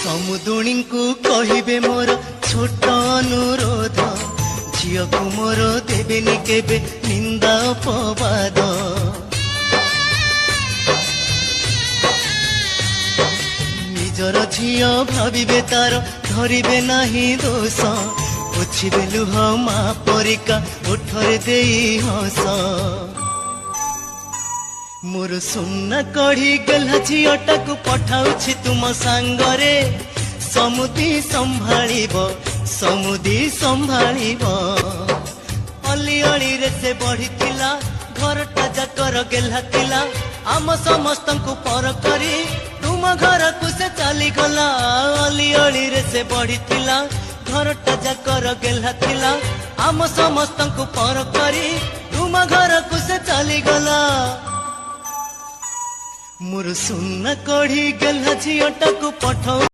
समुदुणी को कहिबे मोर छोट अनुरोध झियो को मोर देवेनि केबे निंदा अपवाद निजर झियो भाविबे तार धरिबे नाही दोष पोछिबे लुह मा परिका ओठरे देई हस मोर सुन्ना कढ़ी गला झीटा को पठाउछि तुम सांगरे समुदी संभाळिब अली अली रे से बढ़िथिला घरटा जाकर गेला थिला आम समस्त को पर करी तुम घर को से चली गला अली अली रे से बढ़िथिला घरटा जाकर गेला थिला आम समस्त को पर करी तुम घर को से चली गला मोर सुन्ना कढ़ी गला झीटा को पठाउ